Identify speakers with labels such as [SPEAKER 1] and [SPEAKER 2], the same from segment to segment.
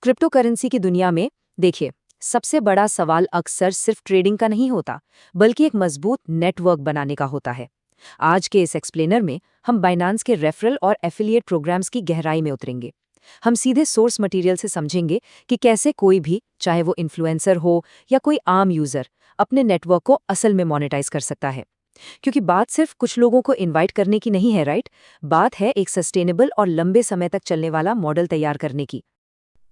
[SPEAKER 1] Crypto currency की दुनिया में देखिए, सबसे बड़ा सवाल अक्सर सिर्फ ट्रेडिंग का नहीं होता, बल्कि एक मजबूत नेटवर्क बनाने का होता है। आज के इस एक्सप्लेनर में हम बाइनांस के रेफरल और एफिलिएट प्रोग्राम्स की गहराई में उतरेंगे। हम सीधे सोर्स मटेरियल से समझेंगे कि कैसे कोई भी, चाहे वो इन्फ्लुएंसर हो या कोई आम यूजर, अपने नेटवर्क को असल में मोनेटाइज कर सकता है। क्योंकि बात सिर्फ कुछ लोगों को इनवाइट करने की नहीं है, राइट? बात है एक सस्टेनेबल और लंबे समय तक चलने वाला मॉडल तैयार करने की।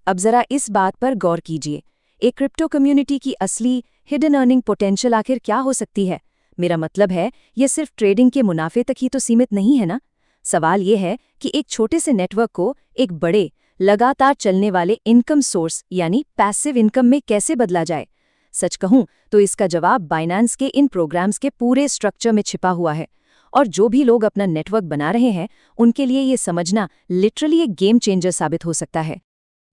[SPEAKER 1] अब जरा इस बात पर गौर कीजिए, एक क्रिप्टो कम्युनिटी की असली हिडन अर्निंग पोटेंशियल आखिर क्या हो सकती है? मेरा मतलब है, ये सिर्फ ट्रेडिंग के मुनाफे तक ही तो सीमित नहीं है ना। सवाल ये है कि एक छोटे से नेटवर्क को एक बड़े, लगातार चलने वाले इनकम सोर्स यानी पैसिव इनकम में कैसे बदला जाए। सच कहूं तो इसका जवाब बाइनेंस के इन प्रोग्राम्स के पूरे स्ट्रक्चर में छिपा हुआ है। और जो भी लोग अपना नेटवर्क बना रहे हैं, उनके लिए ये समझना लिटरली एक गेम चेंजर साबित हो सकता है।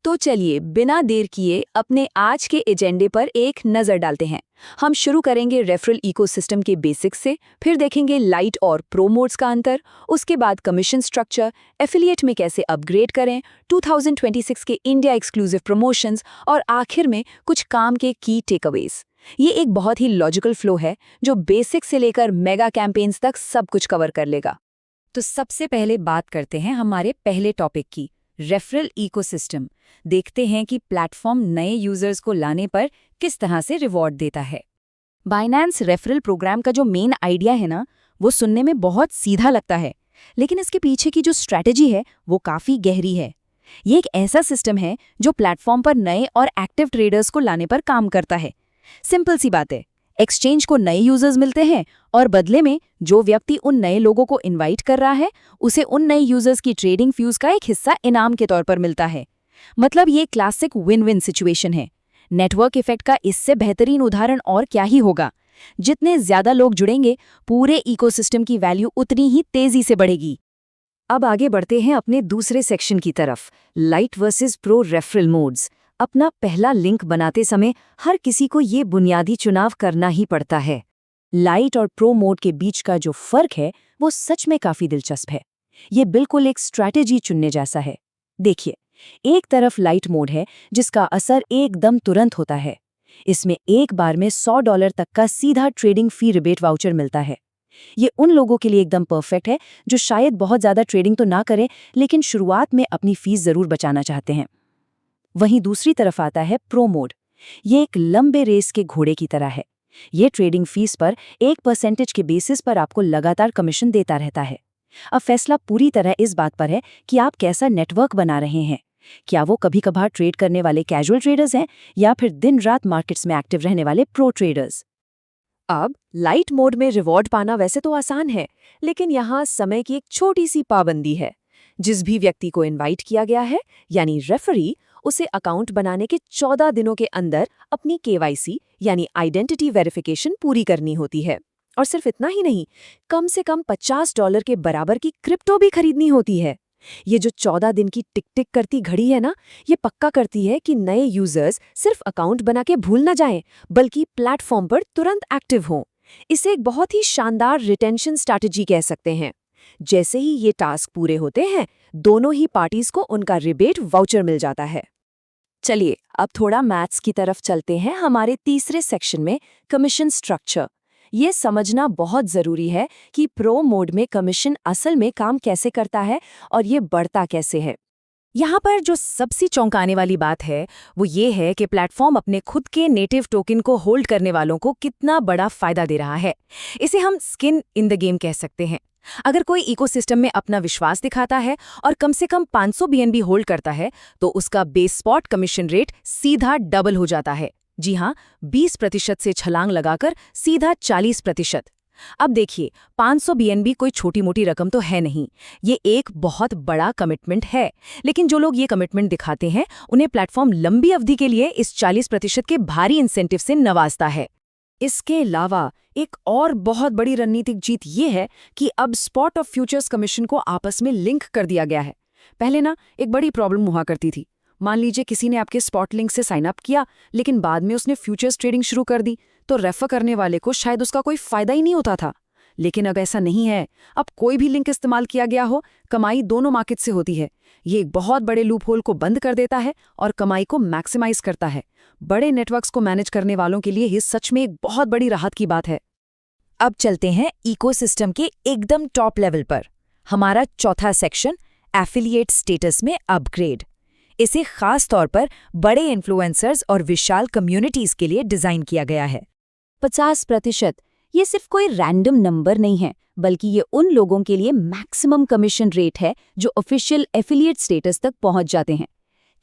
[SPEAKER 1] तो चलिए बिना देर किए अपने आज के एजेंडे पर एक नज़र डालते हैं। हम शुरू करेंगे रेफरल इकोसिस्टम के बेसिक्स से, फिर देखेंगे लाइट और प्रो मोड्स का अंतर, उसके बाद कमीशन स्ट्रक्चर, एफिलिएट में कैसे अपग्रेड करें, 2026 के इंडिया एक्सक्लूसिव प्रमोशंस और आखिर में कुछ काम के की टेकअवेज। ये एक बहुत ही लॉजिकल फ्लो है जो बेसिक से लेकर मेगा कैंपेन्स तक सब कुछ कवर कर लेगा। तो सबसे पहले बात करते हैं हमारे पहले टॉपिक की, रेफरल इकोसिस्टम। देखते हैं कि प्लेटफॉर्म नए यूजर्स को लाने पर किस तरह से रिवॉर्ड देता है। बाइनेंस रेफरल प्रोग्राम का जो मेन आइडिया है ना, वो सुनने में बहुत सीधा लगता है, लेकिन इसके पीछे की जो स्ट्रैटेजी है वो काफ़ी गहरी है। ये एक ऐसा सिस्टम है जो प्लेटफॉर्म पर नए और एक्टिव ट्रेडर्स को लाने पर काम करता है। सिंपल सी बात है, एक्सचेंज को नए यूजर्स मिलते हैं और बदले में जो व्यक्ति उन नए लोगों को इनवाइट कर रहा है, उसे उन नए यूजर्स की ट्रेडिंग फ्यूज का एक हिस्सा इनाम के तौर पर मिलता है। मतलब ये क्लासिक विन विन सिचुएशन है। नेटवर्क इफेक्ट का इससे बेहतरीन उदाहरण और क्या ही होगा। जितने ज्यादा लोग जुड़ेंगे, पूरे इकोसिस्टम की वैल्यू उतनी ही तेजी से बढ़ेगी। अब आगे बढ़ते हैं अपने दूसरे सेक्शन की तरफ, light versus pro referral modes. अपना पहला लिंक बनाते समय हर किसी को ये बुनियादी चुनाव करना ही पड़ता है। लाइट और प्रो मोड के बीच का जो फर्क है वो सच में काफी दिलचस्प है। ये बिल्कुल एक स्ट्रैटेजी चुनने जैसा है। देखिए, एक तरफ लाइट मोड है जिसका असर एकदम तुरंत होता है। इसमें एक बार में $100 तक का सीधा ट्रेडिंग फी रिबेट वाउचर मिलता है। ये उन लोगों के लिए एकदम परफेक्ट है जो शायद बहुत ज्यादा ट्रेडिंग तो ना करें, लेकिन शुरुआत में अपनी फीस जरूर बचाना चाहते हैं। वहीं दूसरी तरफ आता है प्रो मोड। ये एक लंबे रेस के घोड़े की तरह है। ये ट्रेडिंग फीस पर 1% के बेसिस पर आपको लगातार कमीशन देता रहता है। अब फैसला पूरी तरह इस बात पर है कि आप कैसा नेटवर्क बना रहे हैं। क्या वो कभी कभार ट्रेड करने वाले कैजुअल ट्रेडर्स हैं या फिर दिन रात मार्केट्स में एक्टिव रहने वाले प्रो ट्रेडर्स। अब लाइट मोड में रिवॉर्ड पाना वैसे तो आसान है, लेकिन यहाँ समय की एक छोटी सी पाबंदी है। जिस भी व्यक्ति को इनवाइट किया गया है, यानी रेफरी, उसे अकाउंट बनाने के 14 दिनों के अंदर अपनी केवाईसी यानी आइडेंटिटी वेरिफिकेशन पूरी करनी होती है। और सिर्फ इतना ही नहीं, कम से कम $50 के बराबर की क्रिप्टो भी खरीदनी होती है। ये जो 14 दिन की टिक टिक करती घड़ी है ना, ये पक्का करती है कि नए यूजर्स सिर्फ अकाउंट बना के भूल ना जाएं, बल्कि प्लेटफॉर्म पर तुरंत एक्टिव हों। इसे एक बहुत ही शानदार रिटेंशन स्ट्रैटेजी कह सकते हैं। जैसे ही ये टास्क पूरे होते हैं, दोनों ही पार्टीज को उनका रिबेट वाउचर मिल जाता है। चलिए अब थोड़ा मैथ्स की तरफ चलते हैं हमारे तीसरे सेक्शन में, कमीशन स्ट्रक्चर। ये समझना बहुत ज़रूरी है कि प्रो मोड में कमीशन असल में काम कैसे करता है और ये बढ़ता कैसे है। यहाँ पर जो सबसे चौंकाने वाली बात है वो ये है कि प्लेटफॉर्म अपने खुद के नेटिव टोकन को होल्ड करने वालों को कितना बड़ा फायदा दे रहा है। इसे हम स्किन इन द गेम कह सकते हैं। अगर कोई इकोसिस्टम में अपना विश्वास दिखाता है और कम से कम 500 BNB होल्ड करता है, तो उसका बेस स्पॉट कमीशन रेट सीधा डबल हो जाता है। जी हाँ, 20% से छलांग लगाकर सीधा 40%। अब देखिए, 500 BNB कोई छोटी मोटी रकम तो है नहीं, ये एक बहुत बड़ा कमिटमेंट है। लेकिन जो लोग ये कमिटमेंट दिखाते हैं, उन्हें प्लेटफॉर्म लंबी अवधि के लिए इस 40% के भारी इंसेंटिव से नवाजता है। इसके अलावा एक और बहुत बड़ी रणनीतिक जीत ये है कि अब स्पॉट और फ्यूचर्स कमीशन को आपस में लिंक कर दिया गया है। पहले ना एक बड़ी प्रॉब्लम हुआ करती थी। मान लीजिए किसी ने आपके स्पॉट लिंक से साइन अप किया, लेकिन बाद में उसने फ्यूचर्स ट्रेडिंग शुरू कर दी, तो रेफर करने वाले को शायद उसका कोई फायदा ही नहीं होता था।
[SPEAKER 2] लेकिन अब ऐसा नहीं है। अब कोई भी लिंक इस्तेमाल किया गया हो, कमाई दोनों मार्केट से होती है। ये एक बहुत बड़े लूपहोल को बंद कर देता है और कमाई को मैक्सिमाइज करता है। बड़े नेटवर्क्स को मैनेज करने वालों के लिए ये सच में एक बहुत बड़ी राहत की बात है।
[SPEAKER 1] अब चलते हैं इकोसिस्टम के एकदम टॉप लेवल पर। हमारा चौथा सेक्शन, एफिलिएट स्टेटस में अपग्रेड। इसे खास तौर पर बड़े इन्फ्लुएंसर्स और विशाल कम्युनिटीज के लिए डिजाइन किया गया है।
[SPEAKER 3] 50% ये सिर्फ कोई रैंडम नंबर नहीं है, बल्कि ये उन लोगों के लिए मैक्सिमम कमीशन रेट है जो ऑफिशियल एफिलिएट स्टेटस तक पहुंच जाते हैं।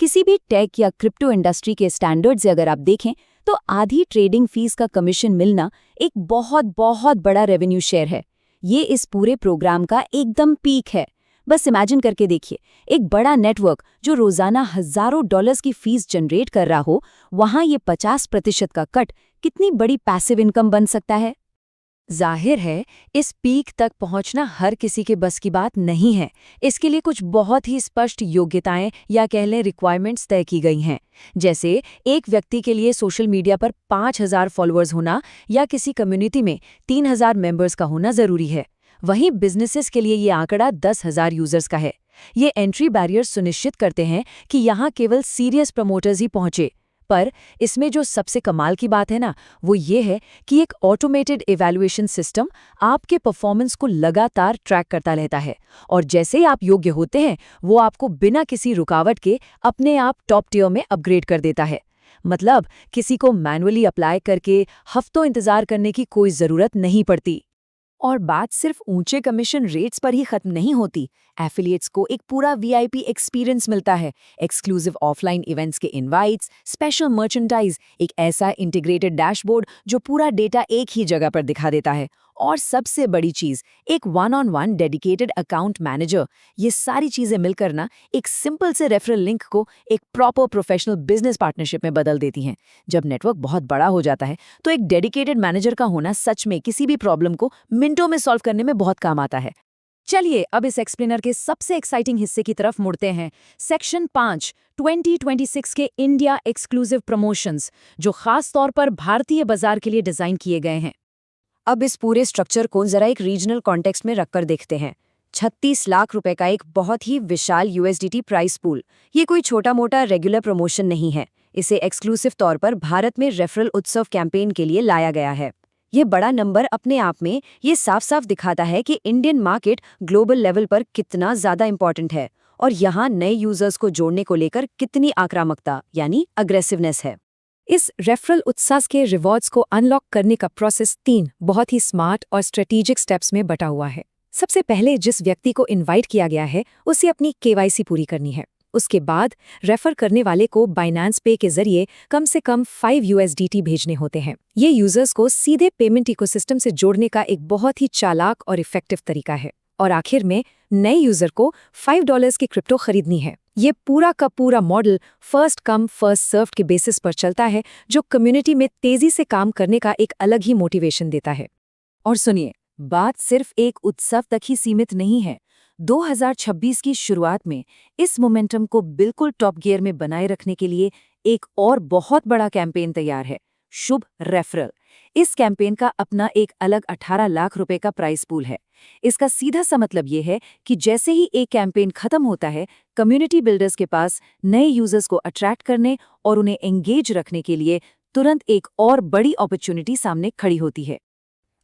[SPEAKER 3] किसी भी टेक या क्रिप्टो इंडस्ट्री के स्टैंडर्ड से अगर आप देखें तो आधी ट्रेडिंग फीस का कमीशन मिलना एक बहुत बहुत बड़ा रेवेन्यू शेयर है। ये इस पूरे प्रोग्राम का एकदम पीक है। बस इमेजिन करके देखिए, एक बड़ा नेटवर्क जो रोजाना हजारों डॉलर्स की फीस जनरेट कर रहा हो, वहां ये 50% का कट कितनी बड़ी पैसिव इनकम बन सकता है।
[SPEAKER 1] जाहिर है, इस पीक तक पहुंचना हर किसी के बस की बात नहीं है। इसके लिए कुछ बहुत ही स्पष्ट योग्यताएं या कह लें रिक्वायरमेंट्स तय की गई हैं। जैसे एक व्यक्ति के लिए सोशल मीडिया पर 5000 फॉलोअर्स होना या किसी कम्युनिटी में 3000 मेंबर्स का होना जरूरी है। वहीं बिजनेसेस के लिए ये आंकड़ा 10,000 यूजर्स का है। ये एंट्री बैरियर्स सुनिश्चित करते हैं कि यहाँ केवल सीरियस प्रमोटर्स ही पहुंचे। पर इसमें जो सबसे कमाल की बात है ना, वो ये है कि एक ऑटोमेटेड इवैल्यूएशन सिस्टम आपके परफॉर्मेंस को लगातार ट्रैक करता रहता है और जैसे ही आप योग्य होते हैं, वो आपको बिना किसी रुकावट के अपने आप टॉप टियर में अपग्रेड कर देता है। मतलब किसी को मैनुअली अप्लाई करके हफ्तों इंतजार करने की कोई ज़रूरत नहीं पड़ती। और बात सिर्फ ऊंचे कमीशन रेट्स पर ही खत्म नहीं होती। एफिलिएट्स को एक पूरा वीआईपी एक्सपीरियंस मिलता है। एक्सक्लूसिव ऑफलाइन इवेंट्स के इनवाइट्स, स्पेशल मर्चेंडाइज, एक ऐसा इंटीग्रेटेड डैशबोर्ड जो पूरा डेटा एक ही जगह पर दिखा देता है, और सबसे बड़ी चीज, एक 1-on-1 डेडिकेटेड अकाउंट मैनेजर। ये सारी चीजें मिलकर ना एक सिंपल से रेफरल लिंक को एक प्रॉपर प्रोफेशनल बिजनेस पार्टनरशिप में बदल देती हैं। जब नेटवर्क बहुत बड़ा हो जाता है तो एक डेडिकेटेड मैनेजर का होना सच में किसी भी प्रॉब्लम को मिनटों में सॉल्व करने में बहुत काम आता है। चलिए अब इस एक्सप्लेनर के सबसे एक्साइटिंग हिस्से की तरफ मुड़ते हैं। सेक्शन 5, 2026 के इंडिया एक्सक्लूसिव प्रमोशंस, जो खास तौर पर भारतीय बाजार के लिए डिजाइन किए गए हैं। अब इस पूरे स्ट्रक्चर को जरा एक रीजनल कॉन्टेक्स्ट में रखकर देखते हैं। 36 लाख रुपए का एक बहुत ही विशाल यूएसडीटी प्राइस पूल। ये कोई छोटा मोटा रेगुलर प्रमोशन नहीं है। इसे एक्सक्लूसिव तौर पर भारत में रेफरल उत्सव कैंपेन के लिए लाया गया है। ये बड़ा नंबर अपने आप में ये साफ साफ दिखाता है कि इंडियन मार्केट ग्लोबल लेवल पर कितना ज्यादा इंपॉर्टेंट है और यहाँ नए यूजर्स को जोड़ने को लेकर कितनी आक्रामकता यानी अग्रेसिवनेस है। इस रेफरल उत्साह के रिवॉर्ड्स को अनलॉक करने का प्रोसेस 3 बहुत ही स्मार्ट और स्ट्रेटेजिक स्टेप्स में बटा हुआ है। सबसे पहले जिस व्यक्ति को इनवाइट किया गया है उसे अपनी केवाईसी पूरी करनी है। उसके बाद रेफर करने वाले को बाइनेंस पे के जरिए कम से कम 5 USDT भेजने होते हैं। ये यूजर्स को सीधे पेमेंट इकोसिस्टम से जोड़ने का एक बहुत ही चालाक और इफेक्टिव तरीका है। और आखिर में नए यूजर को $5 की क्रिप्टो खरीदनी है। ये पूरा का पूरा model first come first served के बेसिस पर चलता है, जो कम्युनिटी में तेजी से काम करने का एक अलग ही मोटिवेशन देता है। और सुनिए, बात सिर्फ एक उत्सव तक ही सीमित नहीं है। 2026 की शुरुआत में इस मोमेंटम को बिल्कुल टॉप गियर में बनाए रखने के लिए एक और बहुत बड़ा कैंपेन तैयार है, शुभ रेफरल। इस कैंपेन का अपना एक अलग 18 लाख रुपए का प्राइस पूल है। इसका सीधा सा मतलब ये है कि जैसे ही एक कैंपेन खत्म होता है, कम्युनिटी बिल्डर्स के पास नए यूजर्स को अट्रैक्ट करने और उन्हें एंगेज रखने के लिए तुरंत एक और बड़ी अपॉर्चुनिटी सामने खड़ी होती है।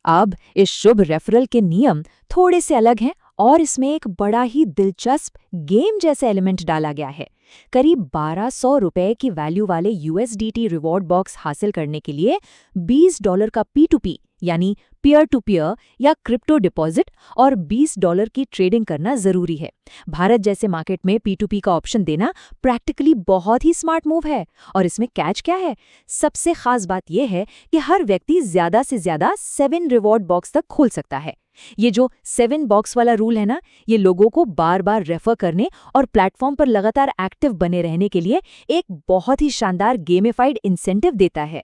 [SPEAKER 1] अब इस शुभ रेफरल के नियम थोड़े से अलग हैं और इसमें एक बड़ा ही दिलचस्प गेम जैसा एलिमेंट डाला गया है। करीब 1200 रुपए की वैल्यू वाले USDT रिवॉर्ड बॉक्स हासिल करने के लिए $20 का P2P यानी पीयर टू पीयर या क्रिप्टो डिपॉजिट और $20 की ट्रेडिंग करना जरूरी है। भारत जैसे मार्केट में P2P का ऑप्शन देना प्रैक्टिकली बहुत ही स्मार्ट मूव है। और इसमें कैच क्या है? सबसे खास बात यह है कि हर व्यक्ति ज्यादा से ज्यादा 7 रिवॉर्ड बॉक्स तक खोल सकता है। ये जो 7 बॉक्स वाला रूल है ना, ये लोगों को बार बार रेफर करने और प्लेटफॉर्म पर लगातार एक्टिव बने रहने के लिए एक बहुत ही शानदार गेमिफाइड इंसेंटिव देता है।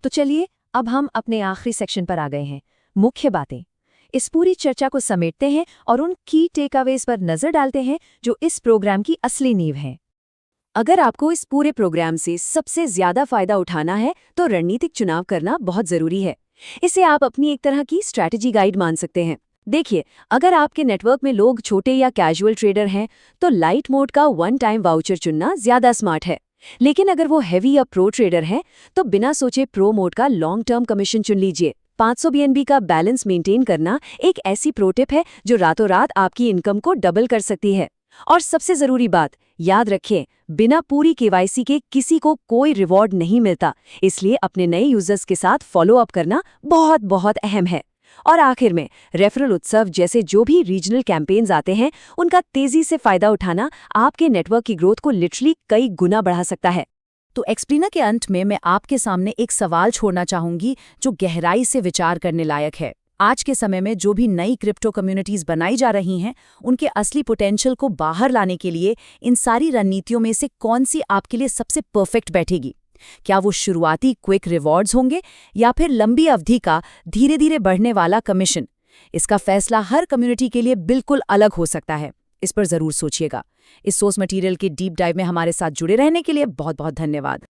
[SPEAKER 1] तो चलिए अब हम अपने आखिरी सेक्शन पर आ गए हैं, मुख्य बातें। इस पूरी चर्चा को समेटते हैं और उन की टेकअवेज पर नजर डालते हैं जो इस प्रोग्राम की असली नींव है। अगर आपको इस पूरे प्रोग्राम से सबसे ज्यादा फायदा उठाना है तो रणनीतिक चुनाव करना बहुत जरूरी है।
[SPEAKER 3] इसे आप अपनी एक तरह की स्ट्रैटेजी गाइड मान सकते हैं। देखिए, अगर आपके नेटवर्क में लोग छोटे या कैजुअल ट्रेडर हैं, तो लाइट मोड का वन टाइम वाउचर चुनना ज्यादा स्मार्ट है। लेकिन अगर वो हैवी या प्रो ट्रेडर हैं, तो बिना सोचे प्रो मोड का लॉन्ग टर्म कमीशन चुन लीजिए। 500 BNB का बैलेंस मेंटेन करना एक ऐसी प्रो टिप है जो रातों रात आपकी इनकम को डबल कर सकती है। और सबसे जरूरी बात, याद रखें, बिना पूरी KYC के किसी को कोई रिवॉर्ड नहीं मिलता, इसलिए अपने नए यूजर्स के साथ फॉलो अप करना बहुत बहुत अहम है। और आखिर में, रेफरल उत्सव जैसे जो भी रीजनल कैंपेन्स आते हैं, उनका तेजी से फायदा उठाना आपके नेटवर्क की ग्रोथ को लिटरली कई गुना बढ़ा सकता है।
[SPEAKER 2] तो एक्सप्लेनर के अंत में मैं आपके सामने एक सवाल छोड़ना चाहूंगी जो गहराई से विचार करने लायक है। आज के समय में जो भी नई क्रिप्टो कम्युनिटीज बनाई जा रही हैं, उनके असली पोटेंशियल को बाहर लाने के लिए इन सारी रणनीतियों में से कौन सी आपके लिए सबसे परफेक्ट बैठेगी? क्या वो शुरुआती क्विक रिवॉर्ड्स होंगे या फिर लंबी अवधि का धीरे धीरे बढ़ने वाला कमीशन? इसका फैसला हर कम्युनिटी के लिए बिल्कुल अलग हो सकता है। इस पर जरूर सोचिएगा। इस सोर्स मटेरियल के डीप डाइव में हमारे साथ जुड़े रहने के लिए बहुत बहुत धन्यवाद।